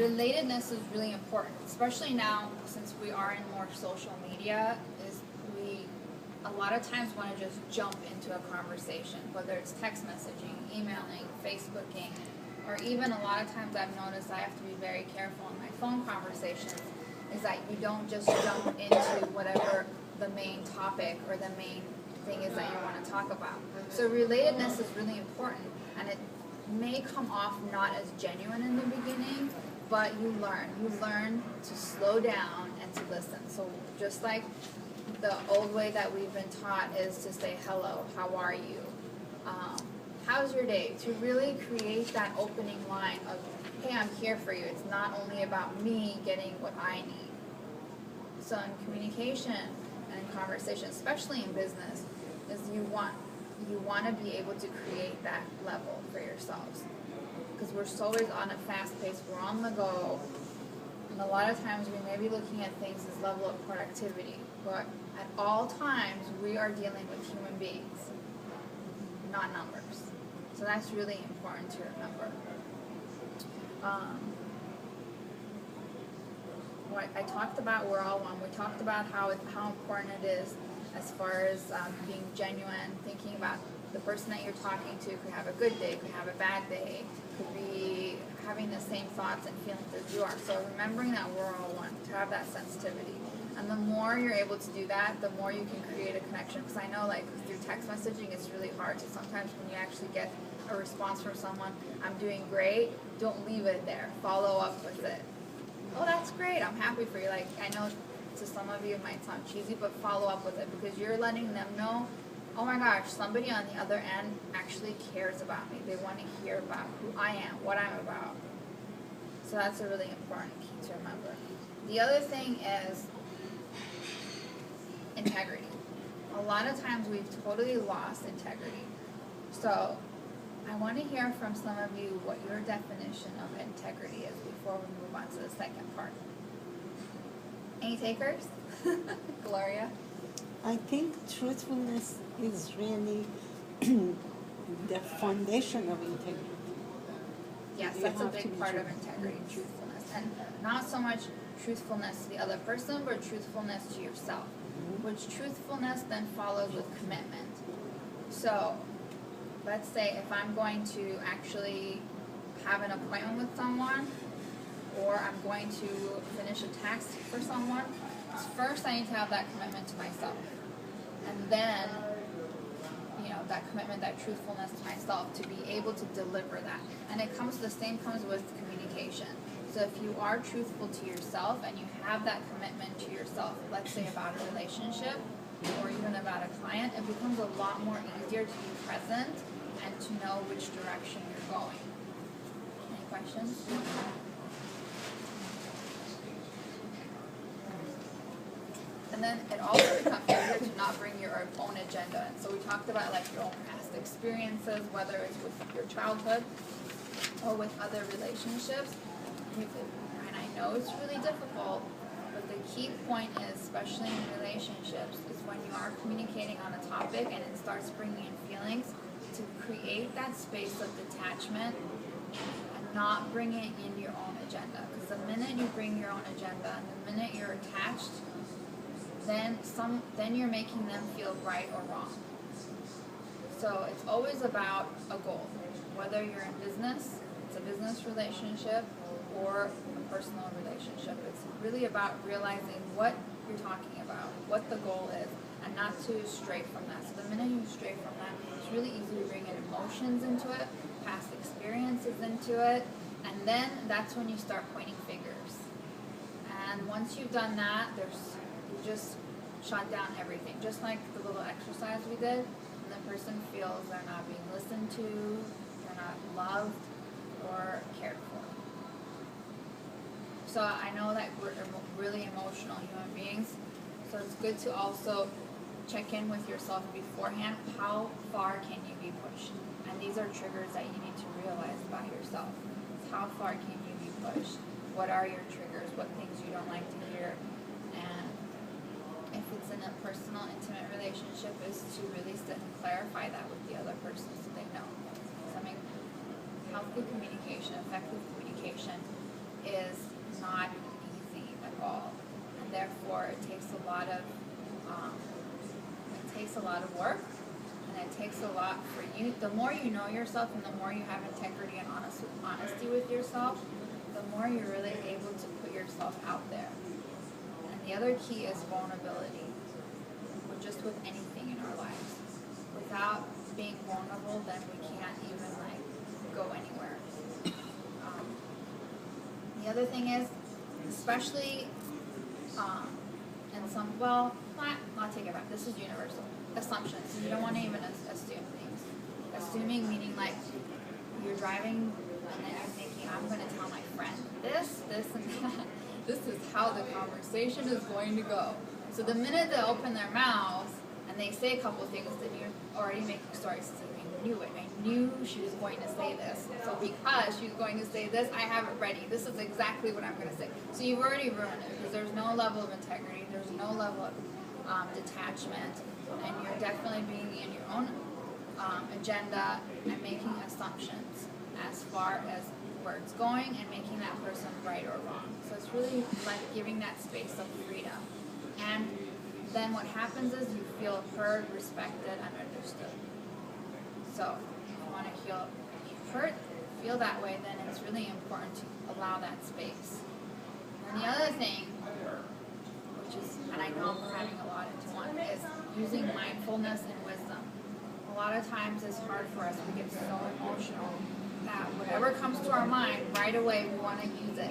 relatedness is really important, especially now since we are in more social media. We a lot of times want to just jump into a conversation, whether it's text messaging, emailing, Facebooking, or even a lot of times I've noticed I have to be very careful in my phone conversations, is that you don't just jump into whatever the main topic or the main thing is that you want to talk about. So relatedness is really important, and it may come off not as genuine in the beginning, but you learn to slow down and to listen. So just like the old way that we've been taught is to say hello, how are you, how's your day, to really create that opening line of, hey, I'm here for you. It's not only about me getting what I need. So in communication and in conversation, especially in business, is you want to be able to create that level for yourselves, because we're so always on a fast pace, we're on the go, and a lot of times we may be looking at things as level of productivity, but at all times we are dealing with human beings, not numbers. So that's really important to remember. What I talked about, we're all one. We talked about how important it is as far as being genuine, thinking about the person that you're talking to could have a good day, could have a bad day, could be having the same thoughts and feelings as you are. So remembering that we're all one, to have that sensitivity. And the more you're able to do that, the more you can create a connection. Because I know, like, through text messaging, it's really hard to sometimes when you actually get a response from someone, I'm doing great, don't leave it there. Follow up with it. Oh, that's great, I'm happy for you. Like, I know to some of you it might sound cheesy, but follow up with it, because you're letting them know, oh my gosh, somebody on the other end actually cares about me. They want to hear about who I am, what I'm about. So that's a really important key to remember. The other thing is integrity. A lot of times we've totally lost integrity. So I want to hear from some of you what your definition of integrity is before we move on to the second part. Any takers? Gloria? I think truthfulness is really the foundation of integrity. Yes, You that's a have to big be part of truthful. integrity, truthfulness. And not so much truthfulness to the other person, but truthfulness to yourself. Which truthfulness then follows with commitment. So let's say if I'm going to actually have an appointment with someone, or I'm going to finish a task for someone, first I need to have that commitment to myself. And then, that commitment, that truthfulness to myself to be able to deliver that. And it comes, the same comes with communication. So if you are truthful to yourself and you have that commitment to yourself, let's say about a relationship or even about a client, it becomes a lot more easier to be present and to know which direction you're going. Any questions? And then it also becomes easier to not bring your own agenda. And so we talked about like your own past experiences, whether it's with your childhood or with other relationships. And I know it's really difficult, but the key point is, especially in relationships, is when you are communicating on a topic and it starts bringing in feelings, to create that space of detachment and not bring it in your own agenda. Because the minute you bring your own agenda and the minute you're attached, then you're making them feel right or wrong. So it's always about a goal. Whether you're in business, it's a business relationship, or a personal relationship. It's really about realizing what you're talking about, what the goal is, and not to stray from that. So the minute you stray from that, it's really easy to bring in emotions into it, past experiences into it, and then that's when you start pointing fingers. And once you've done that, you just shut down everything. Just like the little exercise we did, and the person feels they're not being listened to, they're not loved or cared for. So I know that we're really emotional human beings, so it's good to also check in with yourself beforehand. How far can you be pushed? And these are triggers that you need to realize about yourself. How far can you be pushed? What are your triggers? What things you don't like to hear? And if it's in a personal, intimate relationship, is to really sit and clarify that with the other person so they know. So I mean, healthy communication, effective communication is a lot of work, and it takes a lot for you. The more you know yourself and the more you have integrity and honesty with yourself, the more you're really able to put yourself out there. And the other key is vulnerability, just with anything in our lives. Without being vulnerable, then we can't even go anywhere. The other thing is, especially in some, well, I'll take it back. This is universal. Assumptions. You don't want to even assume things. Assuming meaning you're driving and then you're thinking, I'm going to tell my friend this, and that. This is how the conversation is going to go. So the minute they open their mouths and they say a couple of things, then you're already making stories. So I knew it. I knew she was going to say this. So because she's going to say this, I have it ready. This is exactly what I'm going to say. So you've already ruined it because there's no level of integrity. There's no level of detachment. And you're definitely being in your own agenda and making assumptions as far as where it's going and making that person right or wrong. So it's really giving that space of freedom. And then what happens is you feel heard, respected, and understood. So if you want to feel that way, then it's really important to allow that space. And the other thing, which is, and I know I'm cramming a lot into one, is using mindfulness and wisdom. A lot of times it's hard for us. We get so emotional that whatever comes to our mind, right away we want to use it.